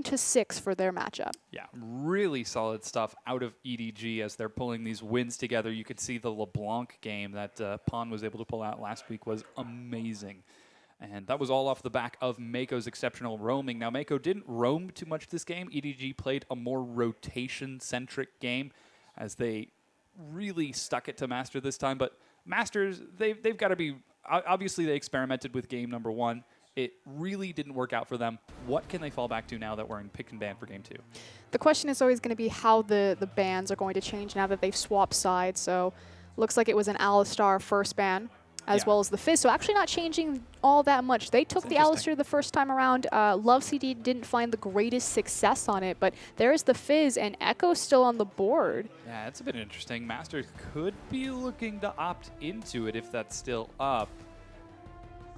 to 6 for their matchup. Yeah, really solid stuff out of EDG as they're pulling these wins together. You could see the LeBlanc game that Pon was able to pull out last week was amazing. And that was all off the back of Mako's exceptional roaming. Now, Mako didn't roam too much this game. EDG played a more rotation-centric game as they really stuck it to Master this time. But Masters, they've got to be... Obviously, they experimented with game number 1. It really didn't work out for them. What can they fall back to now that we're in pick and ban for game 2? The question is always going to be how the bans are going to change now that they've swapped sides. So looks like it was an Alistar first ban, as well as the Fizz. So actually not changing all that much. They took the Alistar the first time around. Love CD didn't find the greatest success on it, but there's the Fizz, and Echo's still on the board. Yeah, it's a bit interesting. Master could be looking to opt into it if that's still up.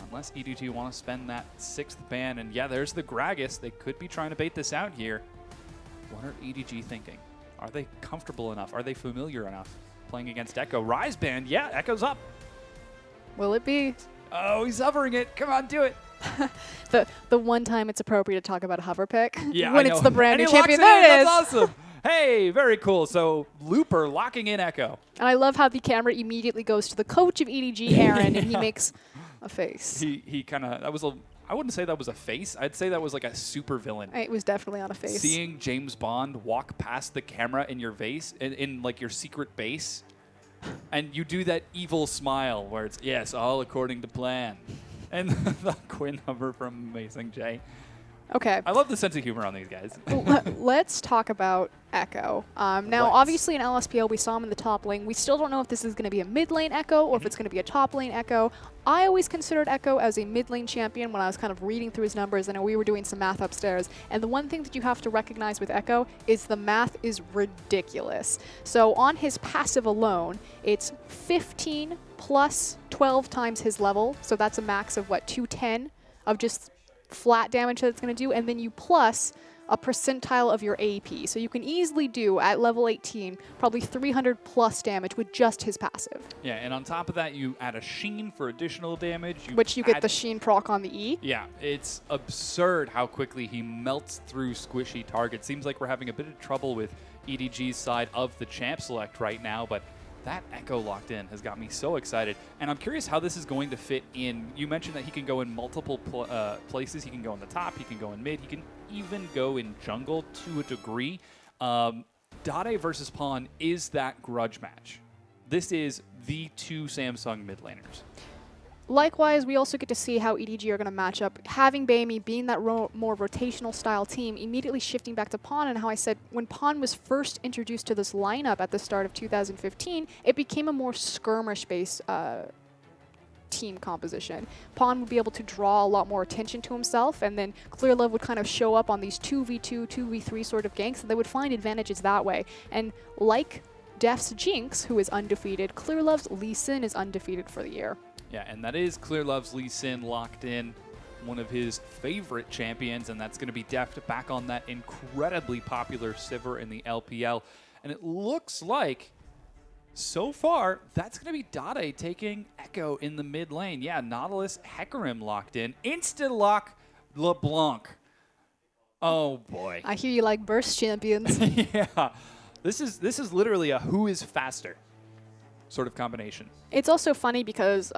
Unless EDG want to spend that 6th ban. And yeah, there's the Gragas. They could be trying to bait this out here. What are EDG thinking? Are they comfortable enough? Are they familiar enough playing against Echo? Rise ban. Yeah, Echo's up. Will it be? Oh, he's hovering it. Come on, do it. the one time it's appropriate to talk about a hover pick. Yeah, when I know. it's the brand new And champion. There There it is. That's awesome. Hey, very cool. So Looper locking in Echo. And I love how the camera immediately goes to the coach of EDG, Aaron, and he makes a face. He kind of, that was a, I wouldn't say that was a face. I'd say that was like a super villain. It was definitely on a face. Seeing James Bond walk past the camera in your face, in like your secret base, and you do that evil smile where it's, yes, all according to plan. And the Quinn hover from Amazing Jay. Okay. I love the sense of humor on these guys. Let's talk about Echo. Now, obviously in LSPL, we saw him in the top lane. We still don't know if this is going to be a mid lane Echo or if it's going to be a top lane Echo. I always considered Echo as a mid lane champion when I was kind of reading through his numbers. I know we were doing some math upstairs. And the one thing that you have to recognize with Echo is the math is ridiculous. So on his passive alone, it's 15 plus 12 times his level. So that's a max of, what, 210 of just flat damage that it's going to do, and then you plus a percentile of your AP. So you can easily do, at level 18, probably 300 plus damage with just his passive. Yeah, and on top of that, you add a Sheen for additional damage. Which you get the Sheen proc on the E. Yeah, it's absurd how quickly he melts through squishy targets. Seems like we're having a bit of trouble with EDG's side of the champ select right now, but that Echo locked in has got me so excited. And I'm curious how this is going to fit in. You mentioned that he can go in multiple places. He can go in the top. He can go in mid. He can even go in jungle to a degree. Dade versus Pawn is that grudge match. This is the two Samsung mid laners. Likewise, we also get to see how EDG are going to match up. Having Baimi being that more rotational style team, immediately shifting back to Pawn, and how I said when Pawn was first introduced to this lineup at the start of 2015, it became a more skirmish-based team composition. Pawn would be able to draw a lot more attention to himself, and then Clear Love would kind of show up on these 2v2, 2v3 sort of ganks, and they would find advantages that way. And like Def's Jinx, who is undefeated, Clear Love's Lee Sin is undefeated for the year. Yeah, and that is Clear Love's Lee Sin locked in, one of his favorite champions, and that's going to be Deft back on that incredibly popular Sivir in the LPL. And it looks like, so far, that's going to be Dade taking Echo in the mid lane. Yeah, Nautilus, Hecarim locked in. Insta-lock LeBlanc. Oh, boy. I hear you like burst champions. Yeah. This is literally a who is faster sort of combination. It's also funny because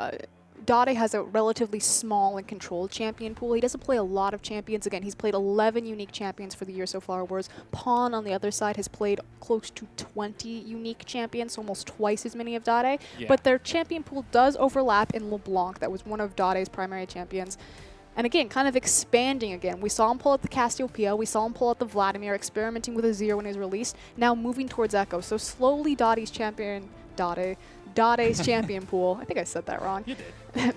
Dade has a relatively small and controlled champion pool. He doesn't play a lot of champions. Again, he's played 11 unique champions for the year so far, whereas Pawn on the other side has played close to 20 unique champions, so almost twice as many of Dade. Yeah. But their champion pool does overlap in LeBlanc. That was one of Dade's primary champions. And again, kind of expanding again. We saw him pull out the Cassiopeia. We saw him pull out the Vladimir, experimenting with Azir when he was released. Now moving towards Echo. So slowly Dade's champion pool. I think I said that wrong. You did.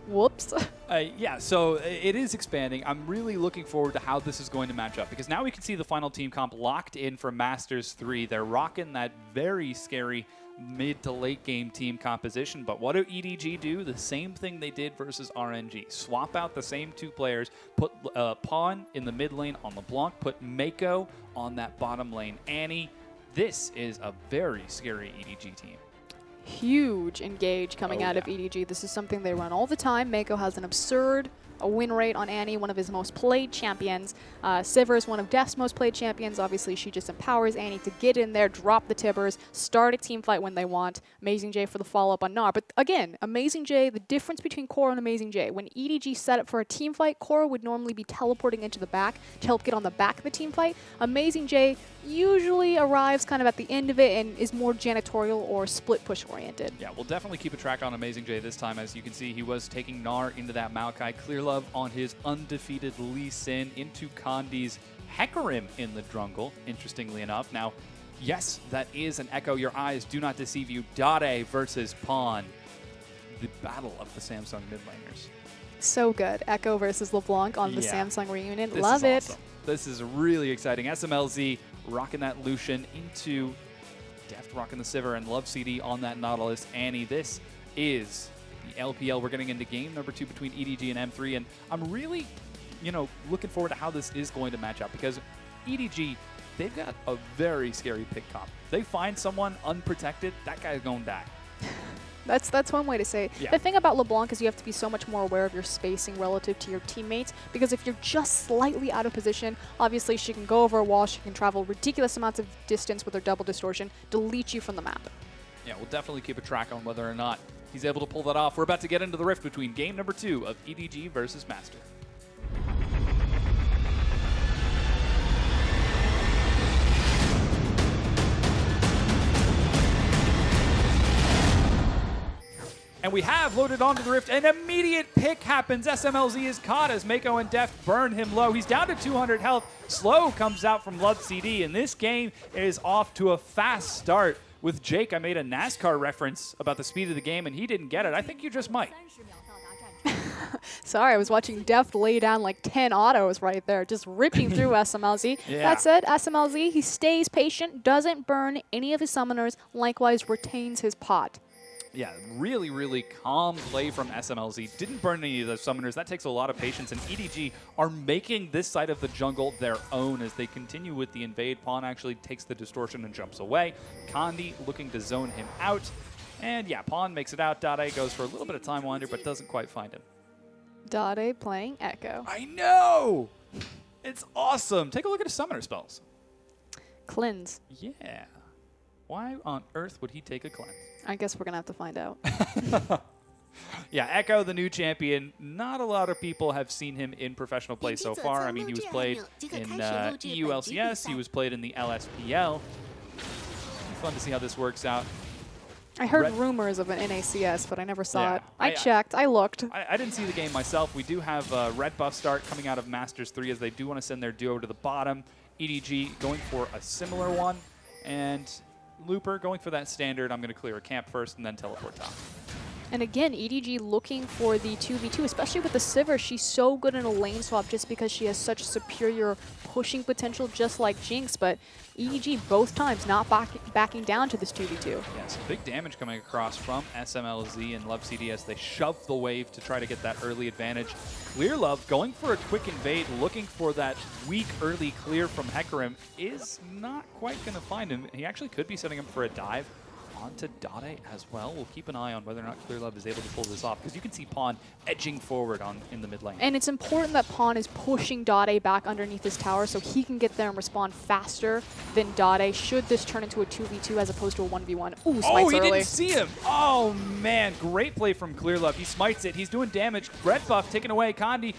Whoops. Yeah, so it is expanding. I'm really looking forward to how this is going to match up, because now we can see the final team comp locked in for Masters 3. They're rocking that very scary mid to late game team composition. But what do EDG do? The same thing they did versus RNG. Swap out the same two players, put Pawn in the mid lane on LeBlanc, put Mako on that bottom lane Annie. This is a very scary EDG team. Huge engage coming out of EDG. This is something they run all the time. Mako has an absurd a win rate on Annie, one of his most played champions. Sivir is one of Def's most played champions. Obviously, she just empowers Annie to get in there, drop the Tibbers, start a team fight when they want. Amazing J for the follow-up on Gnar. But again, Amazing J, the difference between Korra and Amazing J, when EDG set up for a team fight, Korra would normally be teleporting into the back to help get on the back of the team fight. Amazing J usually arrives kind of at the end of it and is more janitorial or split push oriented. Yeah, we'll definitely keep a track on Amazing J this time. As you can see, he was taking Gnar into that Maokai. Clearlove on his undefeated Lee Sin into Kandi's Hecarim in the jungle, interestingly enough. Now, yes, that is an Echo. Your eyes do not deceive you. Dade versus Pawn. The battle of the Samsung mid laners. So good. Echo versus LeBlanc on the Samsung reunion. This Love is it. Awesome. This is really exciting. SMLZ rocking that Lucian into Deft rocking the Sivir and Love CD on that Nautilus. Annie, this is the LPL. We're getting into game number 2 between EDG and M3, and I'm really, looking forward to how this is going to match up because EDG, they've got a very scary pick comp. They find someone unprotected, that guy's going to die. That's one way to say it. Yeah. The thing about LeBlanc is you have to be so much more aware of your spacing relative to your teammates, because if you're just slightly out of position, obviously she can go over a wall, she can travel ridiculous amounts of distance with her double distortion, delete you from the map. Yeah, we'll definitely keep a track on whether or not he's able to pull that off. We're about to get into the rift between game number 2 of EDG versus Master. And we have loaded onto the rift. An immediate pick happens. SMLZ is caught as Mako and Deft burn him low. He's down to 200 health. Slow comes out from Love CD, and this game is off to a fast start. With Jake, I made a NASCAR reference about the speed of the game, and he didn't get it. I think you just might. Sorry, I was watching Deft lay down like 10 autos right there, just ripping through SMLZ. Yeah. That said, SMLZ, he stays patient, doesn't burn any of his summoners, likewise retains his pot. Yeah, really, really calm play from SMLZ. Didn't burn any of the summoners. That takes a lot of patience, and EDG are making this side of the jungle their own as they continue with the invade. Pawn actually takes the distortion and jumps away. Kandi looking to zone him out. And yeah, Pawn makes it out. Dade goes for a little bit of Time Wander, but doesn't quite find him. Dade playing Echo. I know! It's awesome. Take a look at his summoner spells. Cleanse. Yeah. Why on earth would he take a cleanse? I guess we're going to have to find out. Yeah, Echo, the new champion. Not a lot of people have seen him in professional play so far. I mean, he was played in EU LCS. He was played in the LSPL. Fun to see how this works out. I heard rumors of an NACS, but I never saw it. I checked. I looked. I didn't see the game myself. We do have a red buff start coming out of Masters3 as they do want to send their duo to the bottom. EDG going for a similar one. And Looper going for that standard. I'm going to clear a camp first and then teleport top. And again, EDG looking for the 2v2, especially with the Sivir. She's so good in a lane swap just because she has such superior pushing potential, just like Jinx. But EDG both times not backing down to this 2v2. Yes, big damage coming across from SMLZ and Love CD as they shove the wave to try to get that early advantage. Clearlove going for a quick invade, looking for that weak early clear from Hecarim, is not quite going to find him. He actually could be setting him for a dive onto Dade as well. We'll keep an eye on whether or not Clearlove is able to pull this off, because you can see Pawn edging forward in the mid lane. And it's important that Pawn is pushing Dade back underneath his tower so he can get there and respond faster than Dade should this turn into a 2v2 as opposed to a 1v1. Ooh, smites he early. Didn't see him. Oh, man. Great play from Clearlove. He smites it. He's doing damage. Red buff taken away. Kandi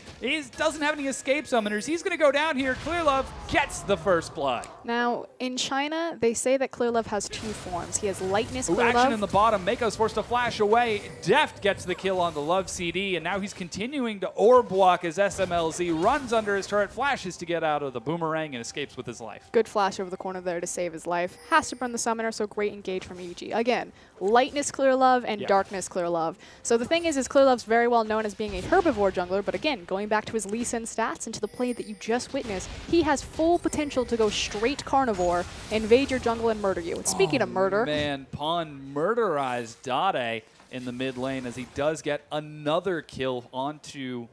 doesn't have any escape summoners. He's going to go down here. Clearlove gets the first blood. Now, in China, they say that Clearlove has 2 forms. He has Lightning Clearlove. Action in the bottom. Mako's forced to flash away. Deft gets the kill on the Love CD, and now he's continuing to orb walk as SMLZ runs under his turret, flashes to get out of the boomerang, and escapes with his life. Good flash over the corner there to save his life. Has to burn the summoner, so great engage from EG. Again, Lightness Clearlove and Darkness Clearlove. So the thing is Clearlove's very well known as being a herbivore jungler, but again, going back to his Lee Sin stats and to the play that you just witnessed, he has full potential to go straight carnivore, invade your jungle, and murder you. And speaking of murder, man, Pawn murderized Dade in the mid lane as he does get another kill onto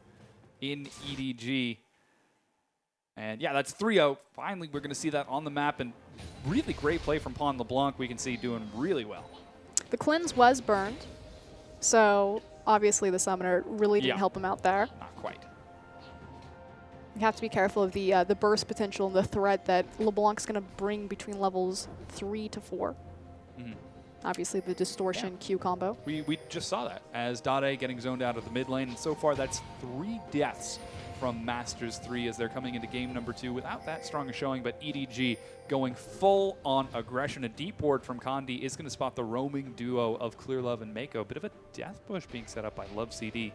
in EDG. And yeah, that's 3-0. Finally, we're going to see that on the map, and really great play from Pawn. LeBlanc we can see doing really well. The cleanse was burned, so obviously the summoner really didn't help him out there. Not quite. You have to be careful of the burst potential and the threat that LeBlanc's going to bring between levels 3 to 4. Mm-hmm. Obviously, the distortion Q combo. We just saw that as Dade getting zoned out of the mid lane, and so far that's 3 deaths from Master3 as they're coming into game number 2 without that strong a showing, but EDG going full on aggression. A deep ward from Condi is going to spot the roaming duo of Clearlove and Mako. Bit of a death push being set up by Love CD.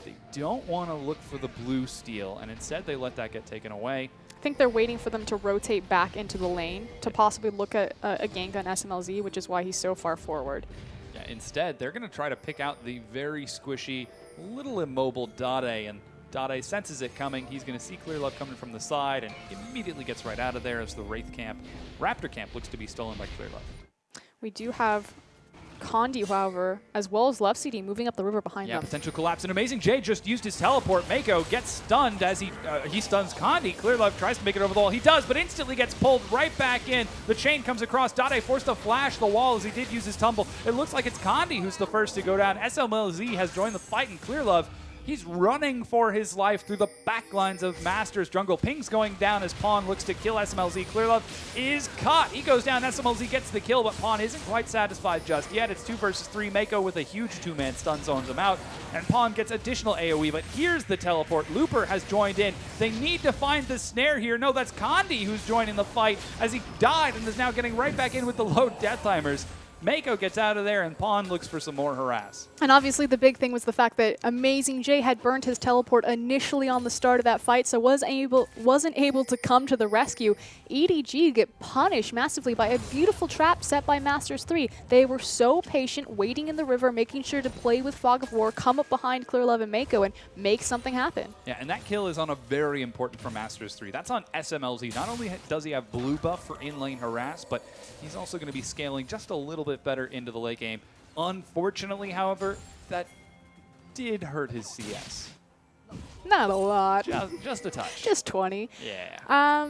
They don't want to look for the blue steal, and instead they let that get taken away. I think they're waiting for them to rotate back into the lane to possibly look at a gank on SMLZ, which is why he's so far forward. Yeah, instead, they're going to try to pick out the very squishy, little immobile Dade, and Dade senses it coming. He's going to see Clearlove coming from the side and immediately gets right out of there as the Wraith camp, Raptor camp, looks to be stolen by Clearlove. We do have Condi, however, as well as Love CD moving up the river behind them. Yeah, potential collapse. And Amazing J just used his teleport. Mako gets stunned as he stuns Condi. Clearlove tries to make it over the wall. He does, but instantly gets pulled right back in. The chain comes across. Dade forced to flash the wall as he did use his tumble. It looks like it's Condi who's the first to go down. SMLZ has joined the fight, and Clearlove, he's running for his life through the back lines of Masters jungle. Ping's going down as Pawn looks to kill SMLZ. Clearlove is caught. He goes down. SMLZ gets the kill, but Pawn isn't quite satisfied just yet. It's 2 versus 3. Mako with a huge 2-man stun zones him out, and Pawn gets additional AoE, but here's the teleport. Looper has joined in. They need to find the snare here. No, that's Condi who's joining the fight as he died and is now getting right back in with the low death timers. Mako gets out of there, and Pawn looks for some more harass. And obviously the big thing was the fact that Amazing J had burned his teleport initially on the start of that fight, so wasn't able to come to the rescue. EDG get punished massively by a beautiful trap set by Master3. They were so patient, waiting in the river, making sure to play with Fog of War, come up behind Clearlove and Mako, and make something happen. Yeah, and that kill is on a very important for Masters3. That's on SMLZ. Not only does he have blue buff for in-lane harass, but he's also going to be scaling just a little bit better into the late game. Unfortunately, however, that did hurt his CS. Not a lot. Just a touch. Just 20. Yeah.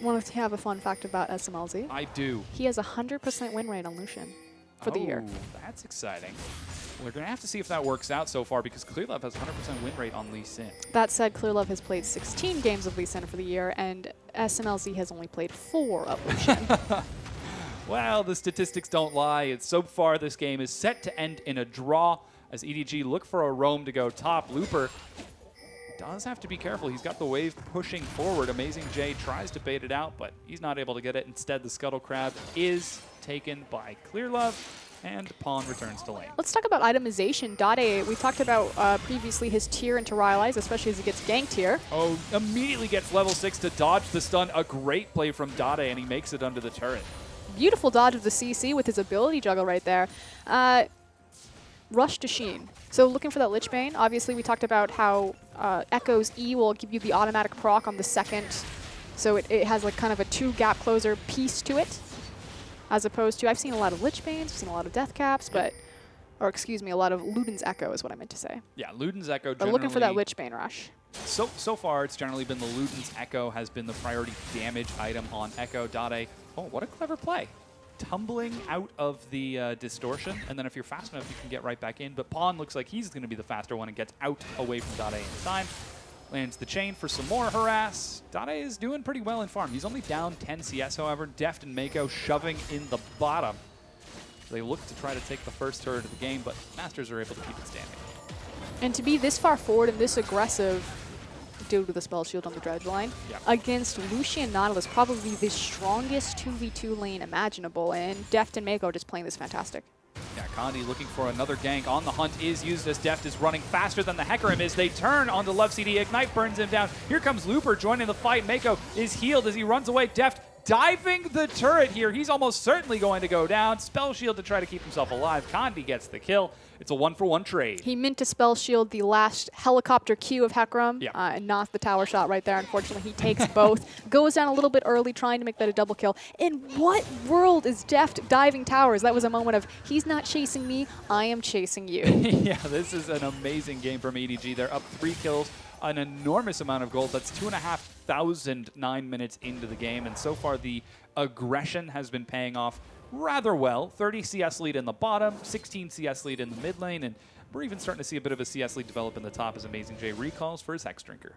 Want to have a fun fact about SMLZ? I do. He has a 100% win rate on Lucian for the year. That's exciting. We're going to have to see if that works out so far because Clearlove has 100% win rate on Lee Sin. That said, Clearlove has played 16 games of Lee Sin for the year, and SMLZ has only played 4 of Lucian. Well, the statistics don't lie. So far, this game is set to end in a draw as EDG look for a roam to go top. Looper does have to be careful. He's got the wave pushing forward. Amazing J tries to bait it out, but he's not able to get it. Instead, the Scuttle Crab is taken by Clearlove, and Pawn returns to lane. Let's talk about itemization. Dade, we talked about previously his tier into Rylai's, especially as he gets ganked here. Oh, immediately gets level 6 to dodge the stun. A great play from Dade, and he makes it under the turret. Beautiful dodge of the CC with his ability juggle right there. Rush to Sheen. So looking for that Lich Bane. Obviously, we talked about how Echo's E will give you the automatic proc on the second. So it has like kind of a 2-gap closer piece to it. As opposed to, I've seen a lot of Lich Banes, I've seen a lot of Death Caps, but, or excuse me, a lot of Luden's Echo is what I meant to say. Yeah, Luden's Echo But looking for that Lich Bane rush. So far, it's generally been the Luden's Echo has been the priority damage item on Echo. Dade, oh, what a clever play. Tumbling out of the distortion, and then if you're fast enough, you can get right back in. But Pawn looks like he's going to be the faster one and gets out away from Dade in time. Lands the chain for some more harass. Dade is doing pretty well in farm. He's only down 10 CS, however. Deft and Mako shoving in the bottom. They look to try to take the first turret of the game, but Masters are able to keep it standing. And to be this far forward and this aggressive, due to the spell shield on the dredge line, against Lucian Nautilus, probably the strongest 2v2 lane imaginable, and Deft and Mako just playing this fantastic. Yeah, Condi looking for another gank. On the hunt is used as Deft is running faster than the Hecarim is. They turn onto Love CD. Ignite burns him down. Here comes Looper joining the fight. Mako is healed as he runs away. Deft diving the turret here. He's almost certainly going to go down. Spell shield to try to keep himself alive. Condi gets the kill. It's a 1-for-1 trade. He meant to spell shield the last helicopter Q of Hecarim and not the tower shot right there. Unfortunately, he takes both. Goes down a little bit early, trying to make that a double kill. In what world is Deft diving towers? That was a moment of, he's not chasing me, I am chasing you. Yeah, this is an amazing game from EDG. They're up 3 kills, an enormous amount of gold. That's 2,500 9 minutes into the game. And so far, the aggression has been paying off rather well. 30 CS lead in the bottom, 16 CS lead in the mid lane, and we're even starting to see a bit of a CS lead develop in the top as Amazing J recalls for his Hex Drinker.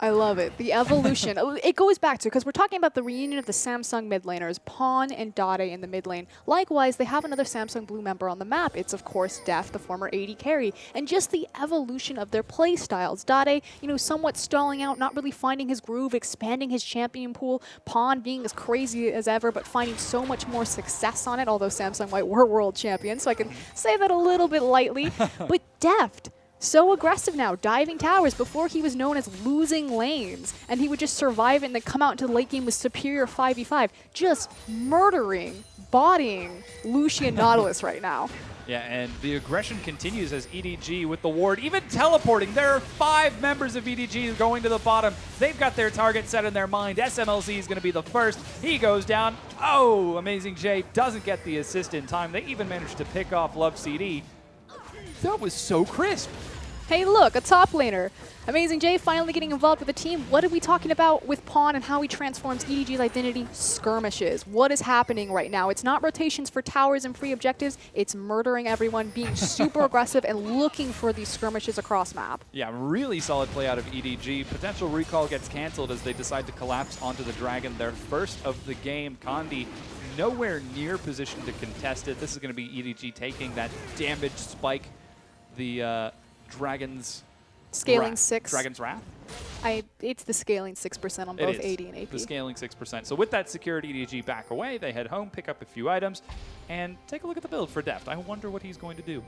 I love it. The evolution. It goes back to, because we're talking about the reunion of the Samsung mid laners, Pawn and Dade in the mid lane. Likewise, they have another Samsung Blue member on the map. It's, of course, Def, the former AD carry. And just the evolution of their play styles. Dade, somewhat stalling out, not really finding his groove, expanding his champion pool. Pawn being as crazy as ever, but finding so much more success on it, although Samsung White were world champions, so I can say that a little bit lightly. But Deft, so aggressive now, diving towers. Before he was known as losing lanes, and he would just survive it and then come out into the late game with superior 5v5, just murdering, bodying Lucian Nautilus right now. Yeah, and the aggression continues as EDG with the ward, even teleporting. There are 5 members of EDG going to the bottom. They've got their target set in their mind. SMLZ is going to be the first. He goes down. Oh, Amazing J doesn't get the assist in time. They even managed to pick off Love CD. That was so crisp. Hey, look, a top laner. Amazing J finally getting involved with the team. What are we talking about with Pawn and how he transforms EDG's identity? Skirmishes. What is happening right now? It's not rotations for towers and free objectives. It's murdering everyone, being super aggressive, and looking for these skirmishes across map. Yeah, really solid play out of EDG. Potential recall gets canceled as they decide to collapse onto the Dragon. Their first of the game. Kandi nowhere near position to contest it. This is going to be EDG taking that damage spike. The Dragon's Scaling 6. Dragon's Wrath? It's the scaling 6% on both AD and AP. The scaling 6%. So with that secured, EDG back away. They head home, pick up a few items, and take a look at the build for Deft. I wonder what he's going to do.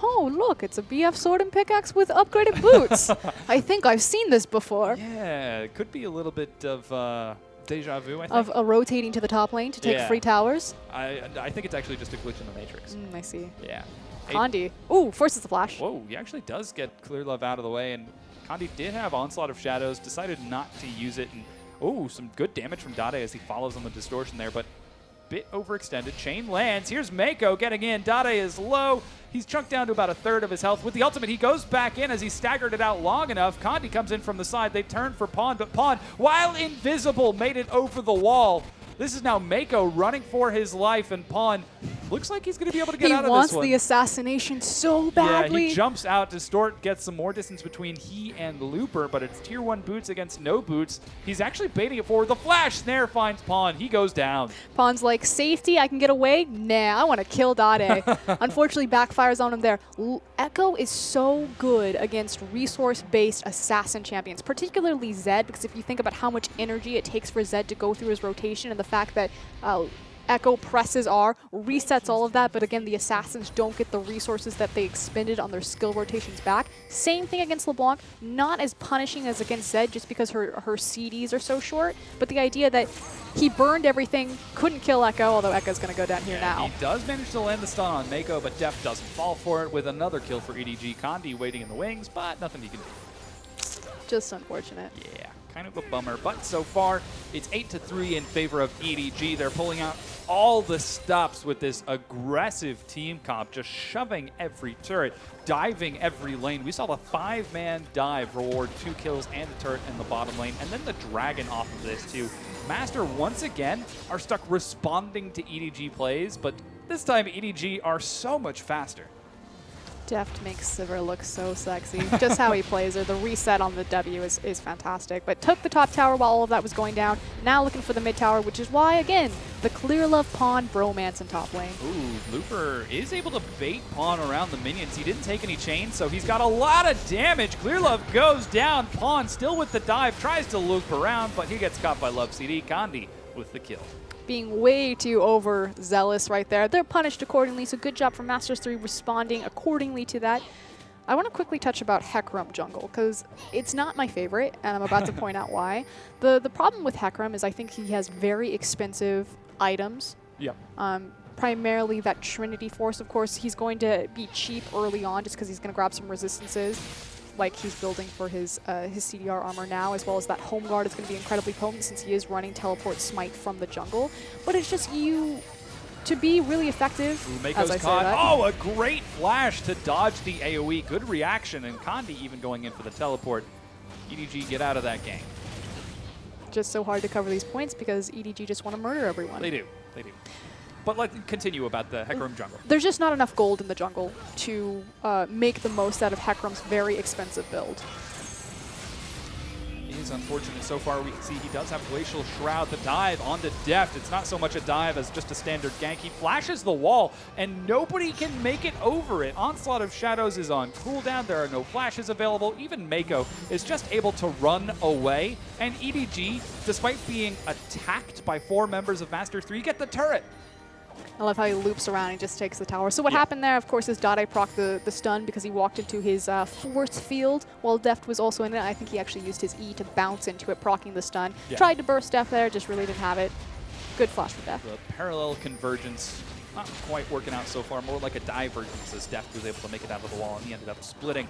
Oh, look, it's a BF sword and pickaxe with upgraded boots. I think I've seen this before. Yeah, it could be a little bit of deja vu, I think. Of rotating to the top lane to take free towers? I think it's actually just a glitch in the Matrix. I see. Yeah. Kandi. Ooh, forces the flash. Whoa, he actually does get Clear Love out of the way, and Kandi did have Onslaught of Shadows, decided not to use it, and oh, some good damage from Dade as he follows on the distortion there, but bit overextended. Chain lands. Here's Mako getting in. Dade is low. He's chunked down to about a third of his health. With the ultimate, he goes back in as he staggered it out long enough. Kandi comes in from the side. They turn for Pawn, but Pawn, while invisible, made it over the wall. This is now Mako running for his life, and Pawn looks like he's going to be able to get out of this one. He wants the assassination so badly. Yeah, he jumps out. Distort gets some more distance between he and Looper, but it's tier 1 boots against no boots. He's actually baiting it forward. The flash snare finds Pawn. He goes down. Pawn's like, safety, I can get away? Nah, I want to kill Dade. Unfortunately, backfires on him there. Echo is so good against resource-based assassin champions, particularly Zed, because if you think about how much energy it takes for Zed to go through his rotation and the fact that Echo presses R, resets all of that, but again, the assassins don't get the resources that they expended on their skill rotations back. Same thing against LeBlanc, not as punishing as against Zed just because her CDs are so short, but the idea that he burned everything, couldn't kill Echo, although Echo's going to go down here now. He does manage to land the stun on Mako, but Def doesn't fall for it with another kill for EDG. Kandi waiting in the wings, but nothing he can do. Just unfortunate. Yeah. Kind of a bummer, but so far it's 8-3 in favor of EDG. They're pulling out all the stops with this aggressive team comp, just shoving every turret, diving every lane. We saw the 5-man dive reward 2 kills and a turret in the bottom lane, and then the Dragon off of this too. Master once again are stuck responding to EDG plays, but this time EDG are so much faster. Deft makes Sivir look so sexy. Just how he plays her. The reset on the W is fantastic. But took the top tower while all of that was going down. Now looking for the mid tower, which is why, again, the Clear Love Pawn bromance in top lane. Ooh, Looper is able to bait Pawn around the minions. He didn't take any chains, so he's got a lot of damage. Clear Love goes down. Pawn still with the dive, tries to loop around, but he gets caught by Love CD. Kandi with the kill. Being way too overzealous right there. They're punished accordingly, so good job from Master3 responding accordingly to that. I want to quickly touch about Hecarim jungle, because it's not my favorite, and I'm about to point out why. The problem with Hecarim is I think he has very expensive items. Yeah. Primarily that Trinity Force, of course. He's going to be cheap early on just because he's going to grab some resistances, like he's building for his CDR armor now, as well as that Home Guard is going to be incredibly potent since he is running Teleport Smite from the jungle. But it's just to be really effective, Mako's caught. Oh, a great flash to dodge the AoE. Good reaction, and Kandi even going in for the teleport. EDG get out of that game. Just so hard to cover these points because EDG just want to murder everyone. They do. They do. But let's continue about the Hecarim jungle. There's just not enough gold in the jungle to make the most out of Hecarim's very expensive build. It's unfortunate so far. We can see he does have Glacial Shroud. The dive onto Deft. It's not so much a dive as just a standard gank. He flashes the wall, and nobody can make it over it. Onslaught of Shadows is on cooldown. There are no flashes available. Even Mako is just able to run away. And EDG, despite being attacked by 4 members of Master3, get the turret. I love how he loops around and just takes the tower. So what happened there, of course, is Dade procced the stun because he walked into his force field while Deft was also in it. I think he actually used his E to bounce into it, proccing the stun. Yeah. Tried to burst Deft there, just really didn't have it. Good flash for Deft. The parallel convergence not quite working out so far, more like a divergence as Deft was able to make it out of the wall, and he ended up splitting.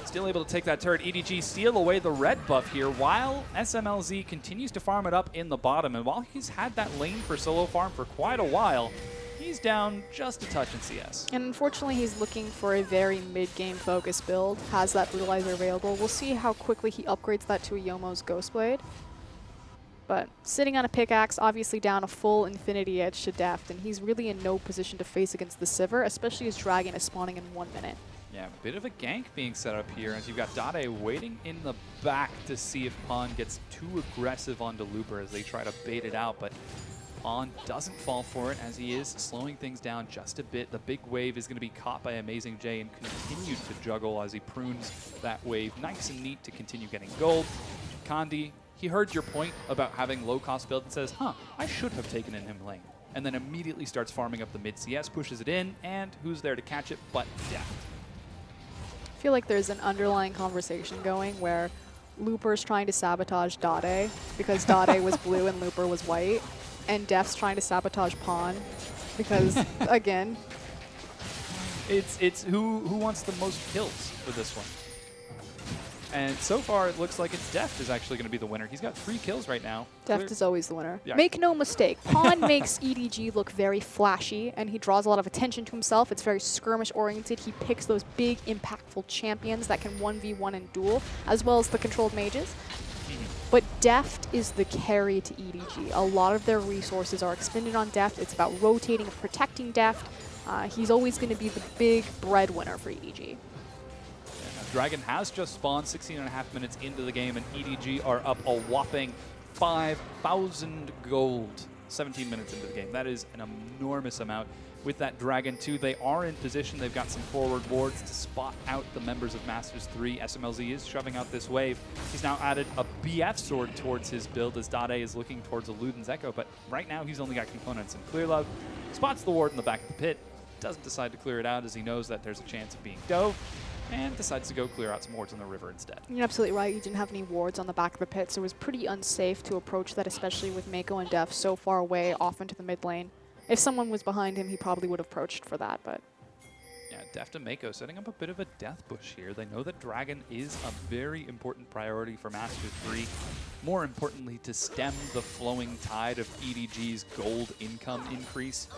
Still able to take that turret. EDG steal away the red buff here while SMLZ continues to farm it up in the bottom. And while he's had that lane for solo farm for quite a while, he's down just a touch in CS. And unfortunately, he's looking for a very mid-game focus build. Has that Brutalizer available. We'll see how quickly he upgrades that to a Yomo's Ghostblade. But sitting on a pickaxe, obviously down a full Infinity Edge to Deft, and he's really in no position to face against the Sivir, especially as Dragon is spawning in 1 minute. Yeah, a bit of a gank being set up here as you've got Dade waiting in the back to see if Pawn gets too aggressive onto Looper as they try to bait it out, but Pawn doesn't fall for it as he is slowing things down just a bit. The big wave is going to be caught by Amazing J and continued to juggle as he prunes that wave nice and neat to continue getting gold. Kandi, he heard your point about having low-cost build and says, I should have taken in him lane. And then immediately starts farming up the mid-CS, pushes it in, and who's there to catch it but Deft. I feel like there's an underlying conversation going where Looper's trying to sabotage Dade because Dade was blue and Looper was white, and Deft's trying to sabotage Pawn because, again, it's who wants the most kills for this one. And so far, it looks like it's Deft is actually going to be the winner. He's got 3 kills right now. Deft is always the winner. Yeah. Make no mistake, Pawn makes EDG look very flashy, and he draws a lot of attention to himself. It's very skirmish-oriented. He picks those big, impactful champions that can 1v1 and duel, as well as the controlled mages. But Deft is the carry to EDG. A lot of their resources are expended on Deft. It's about rotating and protecting Deft. He's always going to be the big breadwinner for EDG. Dragon has just spawned 16.5 minutes into the game, and EDG are up a whopping 5,000 gold 17 minutes into the game. That is an enormous amount. With that Dragon, too, they are in position. They've got some forward wards to spot out the members of Masters3. SMLZ is shoving out this wave. He's now added a BF sword towards his build as Dade is looking towards a Luden's Echo, but right now he's only got components and Clear Love. Spots the ward in the back of the pit. Doesn't decide to clear it out as he knows that there's a chance of being dove, and decides to go clear out some wards in the river instead. You're absolutely right. You didn't have any wards on the back of the pit, so it was pretty unsafe to approach that, especially with Mako and Deft so far away off into the mid lane. If someone was behind him, he probably would have approached for that, but... Yeah, Deft and Mako setting up a bit of a death bush here. They know that Dragon is a very important priority for Master3. More importantly, to stem the flowing tide of EDG's gold income increase.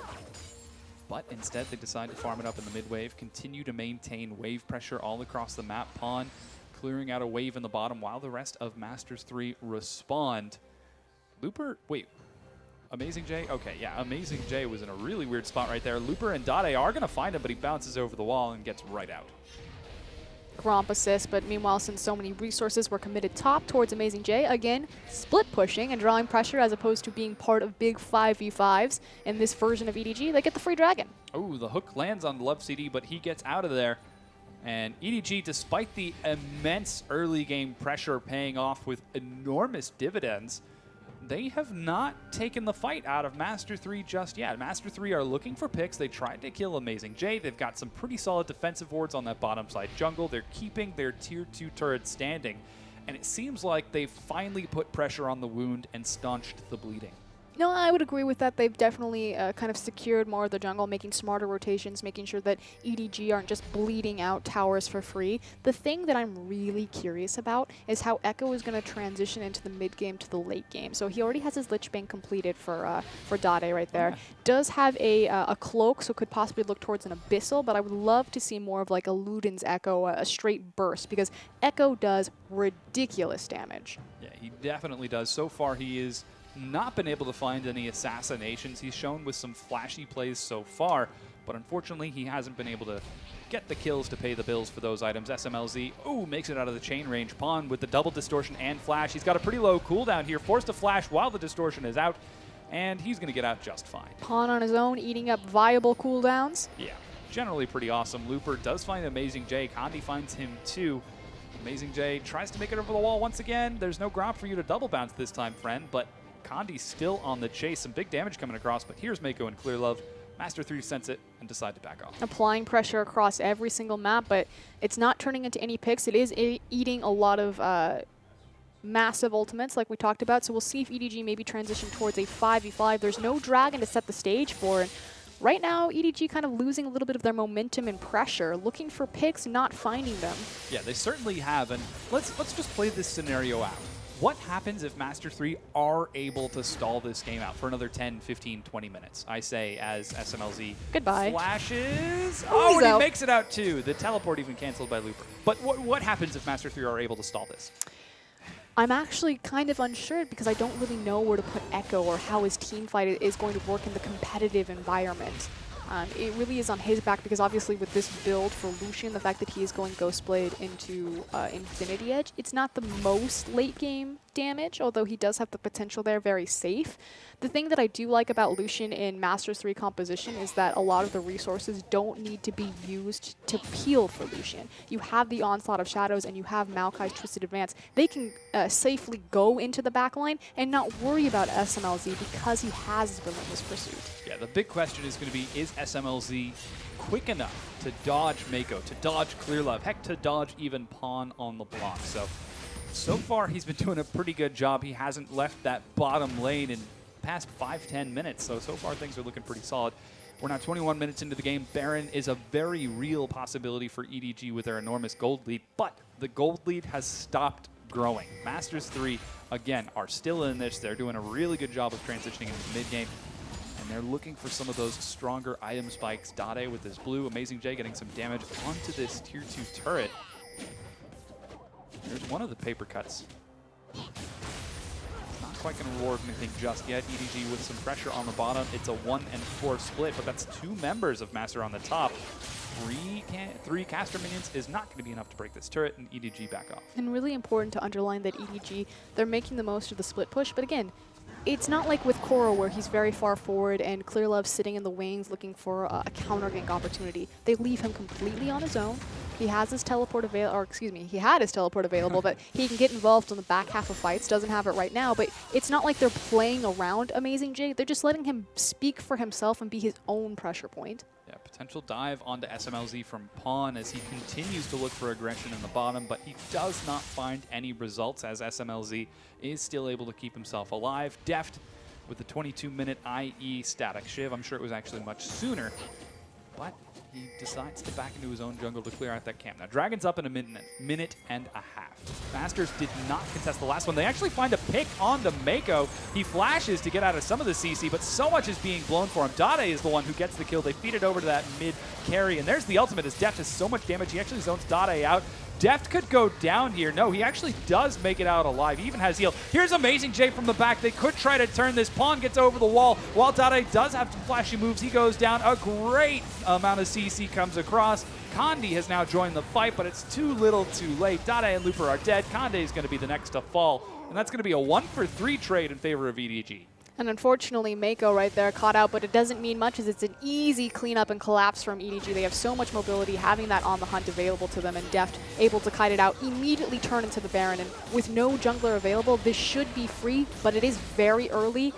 But instead, they decide to farm it up in the mid-wave, continue to maintain wave pressure all across the map. Pawn clearing out a wave in the bottom while the rest of Masters3 respond. Looper, wait, Amazing J? Okay, yeah, Amazing J was in a really weird spot right there. Looper and Dade are going to find him, but he bounces over the wall and gets right out. Gromp assist, but meanwhile, since so many resources were committed top towards Amazing J, again, split pushing and drawing pressure as opposed to being part of big 5v5s in this version of EDG, they get the free Dragon. Oh, the hook lands on Love CD, but he gets out of there. And EDG, despite the immense early game pressure paying off with enormous dividends, they have not taken the fight out of Master3 just yet. Master3 are looking for picks. They tried to kill Amazing J. They've got some pretty solid defensive wards on that bottom side jungle. They're keeping their tier 2 turret standing. And it seems like they've finally put pressure on the wound and staunched the bleeding. No, I would agree with that. They've definitely kind of secured more of the jungle, making smarter rotations, making sure that EDG aren't just bleeding out towers for free. The thing that I'm really curious about is how Echo is going to transition into the mid game to the late game. So he already has his Lich Bane completed for Dade right there. Yeah. Does have a cloak, so could possibly look towards an Abyssal, but I would love to see more of like a Luden's Echo, a straight burst, because Echo does ridiculous damage. Yeah, he definitely does. So far, he is not been able to find any assassinations. He's shown with some flashy plays so far, but unfortunately he hasn't been able to get the kills to pay the bills for those items. SMLZ, ooh, makes it out of the chain range. Pawn with the double distortion and flash. He's got a pretty low cooldown here, forced to flash while the distortion is out, and he's going to get out just fine. Pawn on his own, eating up viable cooldowns. Yeah, generally pretty awesome. Looper does find Amazing J. Condi finds him too. Amazing J tries to make it over the wall once again. There's no grab for you to double bounce this time, friend, but Condi's still on the chase. Some big damage coming across, but here's Mako and Clear Love. Master3 sense it and decide to back off. Applying pressure across every single map, but it's not turning into any picks. It is eating a lot of massive ultimates like we talked about, so we'll see if EDG maybe transition towards a 5v5. There's no dragon to set the stage for, and right now EDG kind of losing a little bit of their momentum and pressure, looking for picks, not finding them. Yeah, they certainly have, and let's just play this scenario out. What happens if Master3 are able to stall this game out for another 10, 15, 20 minutes? I say as SMLZ Goodbye. flashes. Oh, and he out. makes it out too. The teleport even canceled by Looper. But what happens if Master3 are able to stall this? I'm actually kind of unsure because I don't really know where to put Echo or how his team fight is going to work in the competitive environment. It really is on his back because obviously with this build for Lucian, the fact that he is going Ghostblade into Infinity Edge, it's not the most late game damage, although he does have the potential there, very safe. The thing that I do like about Lucian in Master3 composition is that a lot of the resources don't need to be used to peel for Lucian. You have the Onslaught of Shadows and you have Maokai's Twisted Advance. They can safely go into the backline and not worry about SMLZ because he has his Relentless Pursuit. Yeah, the big question is going to be, is SMLZ quick enough to dodge Mako, to dodge Clear Love, heck, to dodge even Pawn on the block? So far he's been doing a pretty good job. He hasn't left that bottom lane in past 5-10 minutes, so far things are looking pretty solid. We're now 21 minutes into the game. Baron is a very real possibility for EDG with their enormous gold lead, but the gold lead has stopped growing. Masters3, again, are still in this. They're doing a really good job of transitioning into mid-game, and they're looking for some of those stronger item spikes. Dade with his blue, Amazing J getting some damage onto this tier 2 turret. There's one of the paper cuts. Not quite going to reward anything just yet. EDG with some pressure on the bottom. It's a 1 and 4 split, but that's 2 members of Master on the top. Three caster minions is not going to be enough to break this turret, and EDG back off. And really important to underline that EDG, they're making the most of the split push, but again, it's not like with Koro where he's very far forward and Clear Love sitting in the wings looking for a counter gank opportunity. They leave him completely on his own. He has his teleport available, or excuse me, he had his teleport available, but he can get involved in the back half of fights, doesn't have it right now, but it's not like they're playing around Amazing J, they're just letting him speak for himself and be his own pressure point. Yeah, potential dive onto SMLZ from Pawn as he continues to look for aggression in the bottom, but he does not find any results as SMLZ is still able to keep himself alive. Deft with the 22-minute IE static shiv. I'm sure it was actually much sooner, but he decides to back into his own jungle to clear out that camp. Now, Dragon's up in a minute and a half. Masters did not contest the last one. They actually find a pick onto Mako. He flashes to get out of some of the CC, but so much is being blown for him. Dade is the one who gets the kill. They feed it over to that mid carry, and there's the ultimate as Deft has so much damage. He actually zones Dade out. Deft could go down here. No, he actually does make it out alive. He even has heal. Here's Amazing J from the back. They could try to turn this. Pawn gets over the wall. While Dade does have some flashy moves, he goes down. A great amount of CC comes across. Condi has now joined the fight, but it's too little too late. Dade and Looper are dead. Conde is going to be the next to fall, and that's going to be a 1-for-3 trade in favor of EDG. And unfortunately, Mako right there caught out, but it doesn't mean much as it's an easy cleanup and collapse from EDG. They have so much mobility, having that on the hunt available to them, and Deft able to kite it out, immediately turn into the Baron. And with no jungler available, this should be free, but it is very early,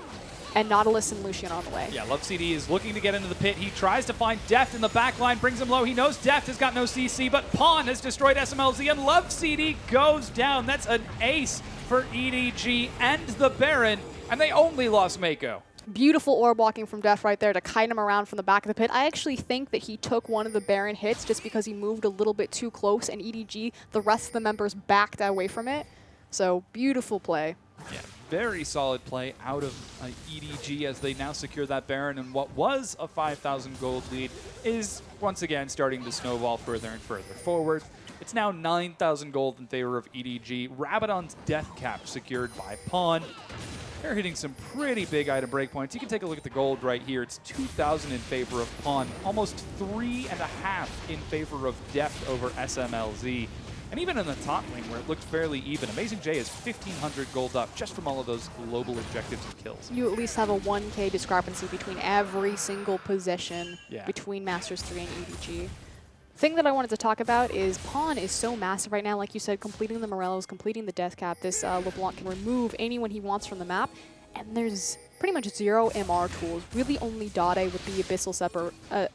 and Nautilus and Lucian on the way. Yeah, Love CD is looking to get into the pit. He tries to find Deft in the back line, brings him low. He knows Deft has got no CC, but Pawn has destroyed SMLZ, and Love CD goes down. That's an ace for EDG and the Baron, and they only lost Mako. Beautiful orb walking from Deft right there to kite him around from the back of the pit. I actually think that he took one of the Baron hits just because he moved a little bit too close, and EDG, the rest of the members backed away from it. So beautiful play. Yeah, very solid play out of EDG as they now secure that Baron, and what was a 5,000 gold lead is once again starting to snowball further and further forward. It's now 9,000 gold in favor of EDG. Rabadon's death cap secured by Pawn. They're hitting some pretty big item breakpoints. You can take a look at the gold right here. It's 2,000 in favor of Pawn, almost 3.5 in favor of Deft over SMLZ. And even in the top lane, where it looked fairly even, Amazing J is 1,500 gold up just from all of those global objectives and kills. You at least have a 1K discrepancy between every single position between Masters3 and EDG. Thing that I wanted to talk about is Pawn is so massive right now. Like you said, completing the Morellos, completing the Death Cap, this LeBlanc can remove anyone he wants from the map. And there's pretty much 0 MR tools. Really only Dade with the Abyssal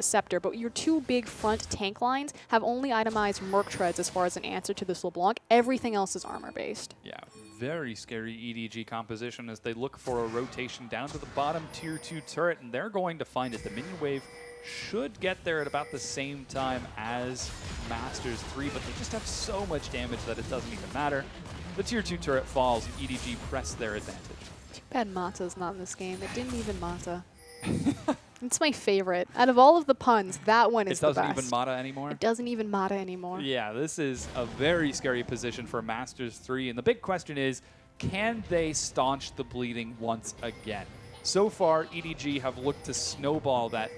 Scepter. But your two big front tank lines have only itemized Merc Treads as far as an answer to this LeBlanc. Everything else is armor-based. Yeah, very scary EDG composition as they look for a rotation down to the bottom tier 2 turret. And they're going to find it. The minion wave should get there at about the same time as Masters3, but they just have so much damage that it doesn't even matter. The tier 2 turret falls and EDG press their advantage. Too bad Mata's not in this game. It didn't even Mata. It's my favorite. Out of all of the puns, that one is the best. It doesn't even Mata anymore? It doesn't even Mata anymore. Yeah, this is a very scary position for Masters3, and the big question is, can they staunch the bleeding once again? So far, EDG have looked to snowball that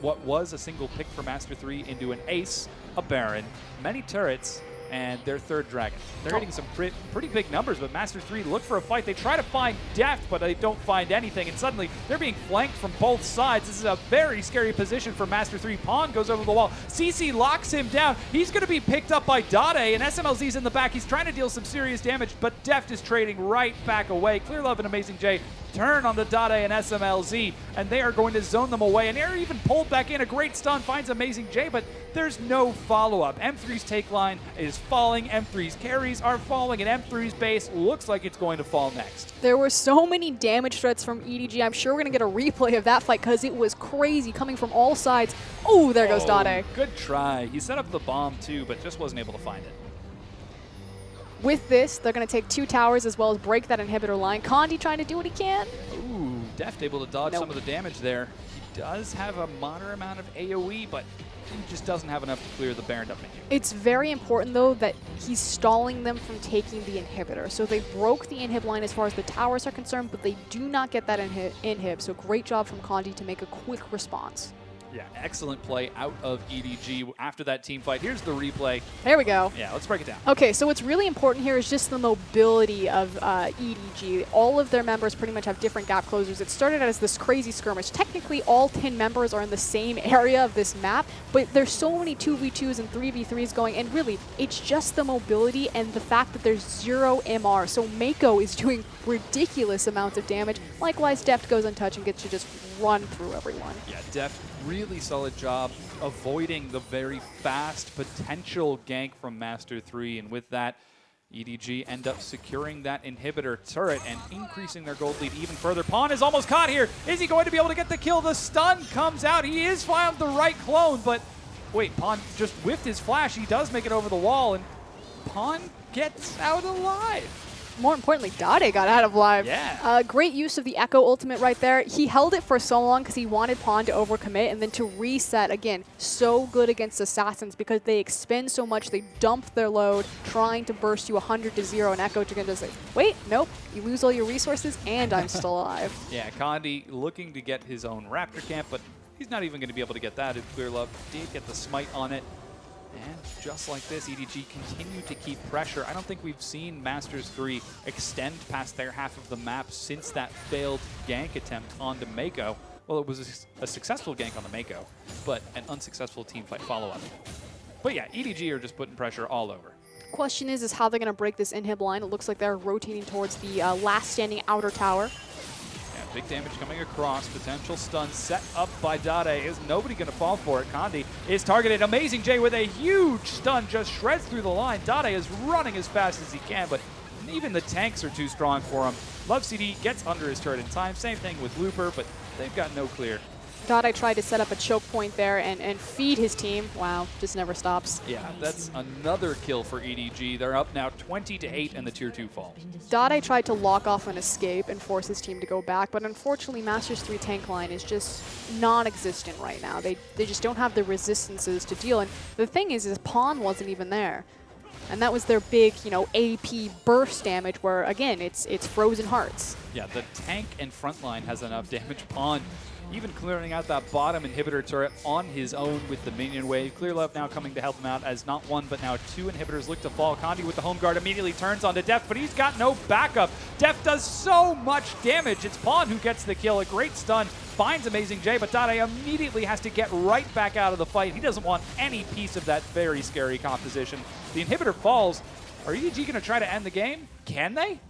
what was a single pick for Master3 into an ace, a Baron, many turrets, and their third dragon. They're hitting some pretty big numbers, but Master3 look for a fight. They try to find Deft, but they don't find anything, and suddenly they're being flanked from both sides. This is a very scary position for Master3. Pawn goes over the wall. CC locks him down. He's going to be picked up by Dade, and SMLZ's in the back. He's trying to deal some serious damage, but Deft is trading right back away. Clear Love and Amazing J turn on the Dade and SMLZ, and they are going to zone them away. And they're even pulled back in. A great stun finds Amazing J, but there's no follow-up. M3's take line is falling. M3's carries are falling, and M3's base looks like it's going to fall next. There were so many damage threats from EDG. I'm sure we're going to get a replay of that fight because it was crazy coming from all sides. Oh, there goes Dade. Good try. He set up the bomb too, but just wasn't able to find it. With this, they're going to take 2 towers as well as break that inhibitor line. Condi trying to do what he can. Ooh, Deft able to dodge some of the damage there. He does have a moderate amount of AoE, but he just doesn't have enough to clear the Baron up menu. It's very important, though, that he's stalling them from taking the inhibitor. So they broke the inhib line as far as the towers are concerned, but they do not get that inhib. So great job from Condi to make a quick response. Yeah, excellent play out of EDG after that team fight. Here's the replay. There we go. Yeah, let's break it down. Okay, so what's really important here is just the mobility of EDG. All of their members pretty much have different gap closers. It started out as this crazy skirmish. Technically, all 10 members are in the same area of this map, but there's so many 2v2s and 3v3s going, and really, it's just the mobility and the fact that there's 0 MR. So Mako is doing ridiculous amounts of damage. Likewise, Deft goes untouched and gets to just run through everyone. Yeah, Deft, really solid job avoiding the very fast potential gank from Master3, and with that, EDG end up securing that inhibitor turret and increasing their gold lead even further. Pawn is almost caught here. Is he going to be able to get the kill? The stun comes out. He is found the right clone, but wait, Pawn just whiffed his flash. He does make it over the wall, and Pawn gets out alive. More importantly, Dade got out of live. Yeah. Great use of the Echo ultimate right there. He held it for so long because he wanted Pawn to overcommit and then to reset again. So good against Assassins because they expend so much. They dump their load trying to burst you 100-0, and Echo can just say, wait, nope, you lose all your resources and I'm still alive. Yeah, Condi looking to get his own Raptor camp, but he's not even going to be able to get that. If Clear Love did get the smite on it. And just like this, EDG continue to keep pressure. I don't think we've seen Masters3 extend past their half of the map since that failed gank attempt onto Mako. Well, it was a successful gank on the Mako, but an unsuccessful teamfight follow-up. But yeah, EDG are just putting pressure all over. Question is how they're going to break this inhib line. It looks like they're rotating towards the last standing outer tower. Big damage coming across. Potential stun set up by Dade. Is nobody going to fall for it? Condi is targeted. Amazing J with a huge stun just shreds through the line. Dade is running as fast as he can, but even the tanks are too strong for him. Love CD gets under his turret in time. Same thing with Looper, but they've got no clear. Dade tried to set up a choke point there and feed his team. Wow, just never stops. Yeah, that's another kill for EDG. They're up now 20-8 in the Tier 2 fall. Dade tried to lock off an escape and force his team to go back, but unfortunately Masters3 tank line is just non-existent right now. They just don't have the resistances to deal, and the thing is Pawn wasn't even there. And that was their big, you know, AP burst damage where, again, it's frozen hearts. Yeah, the tank and front line has enough damage. Pawn even clearing out that bottom inhibitor turret on his own with the minion wave. Clear Love now coming to help him out as not one but now two inhibitors look to fall. Condi with the home guard immediately turns onto Deft, but he's got no backup. Deft does so much damage. It's Pawn who gets the kill. A great stun finds Amazing J, but Dade immediately has to get right back out of the fight. He doesn't want any piece of that very scary composition. The inhibitor falls. Are EDG going to try to end the game? Can they?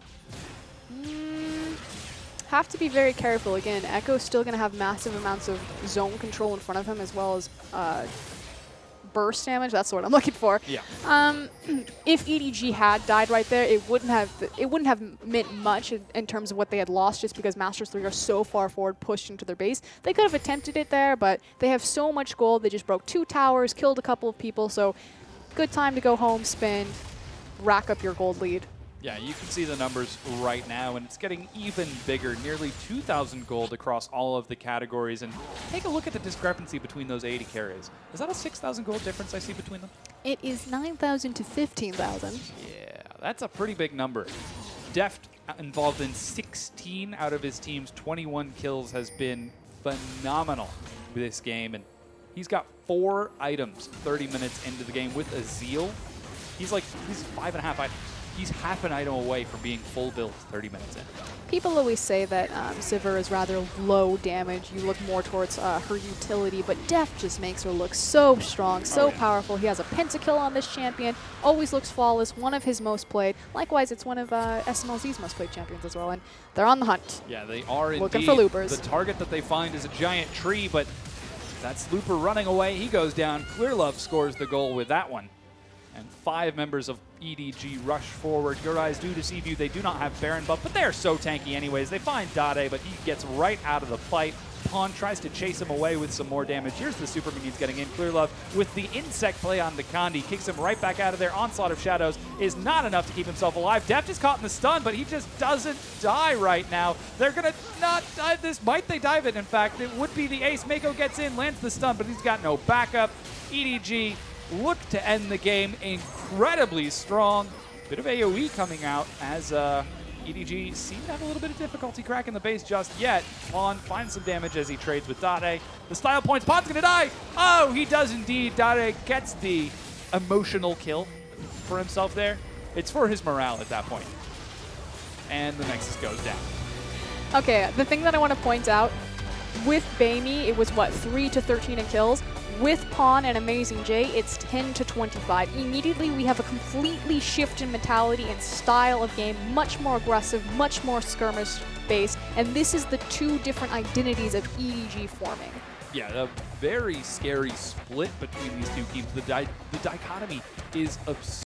Have to be very careful. Again, Echo's still going to have massive amounts of zone control in front of him, as well as burst damage. That's what I'm looking for. Yeah. If EDG had died right there, it wouldn't have meant much in terms of what they had lost, just because Master3 are so far forward, pushed into their base. They could have attempted it there, but they have so much gold. They just broke 2 towers, killed a couple of people, so good time to go home, spin, rack up your gold lead. Yeah, you can see the numbers right now, and it's getting even bigger, nearly 2,000 gold across all of the categories. And take a look at the discrepancy between those 80 carries. Is that a 6,000 gold difference I see between them? It is 9,000 to 15,000. Yeah, that's a pretty big number. Deft, involved in 16 out of his team's 21 kills, has been phenomenal with this game. And he's got 4 items 30 minutes into the game with a Zeal. He's 5.5 items. He's half an item away from being full build 30 minutes in. People always say that Sivir is rather low damage. You look more towards her utility, but Deft just makes her look so strong, so powerful. He has a pentakill on this champion, always looks flawless, one of his most played. Likewise, it's one of SMLZ's most played champions as well, and they're on the hunt. Yeah, they are indeed. Looking for loopers. The target that they find is a giant tree, but that's Looper running away. He goes down. Clear Love scores the goal with that one. And 5 members of EDG rush forward. Your eyes do deceive you. They do not have Baron buff, but they're so tanky anyways. They find Dade, but he gets right out of the fight. Pawn tries to chase him away with some more damage. Here's the super minions getting in. Clear Love with the insect play on the Condi. Kicks him right back out of there. Onslaught of Shadows is not enough to keep himself alive. Deft is caught in the stun, but he just doesn't die right now. They're going to not dive this. Might they dive it, in fact? It would be the ace. Mako gets in, lands the stun, but he's got no backup. EDG look to end the game incredibly strong. Bit of AoE coming out as EDG seem to have a little bit of difficulty cracking the base just yet. Pawn finds some damage as he trades with Dade. The style points, Pawn's gonna die! Oh, he does indeed. Dade gets the emotional kill for himself there. It's for his morale at that point. And the Nexus goes down. Okay, the thing that I want to point out, with Baimi, it was what, 3 to 13 in kills? With Pawn and Amazing J, it's 10 to 25. Immediately, we have a completely shift in mentality and style of game, much more aggressive, much more skirmish-based, and this is the 2 different identities of EDG forming. Yeah, a very scary split between these 2 teams. The dichotomy is absurd.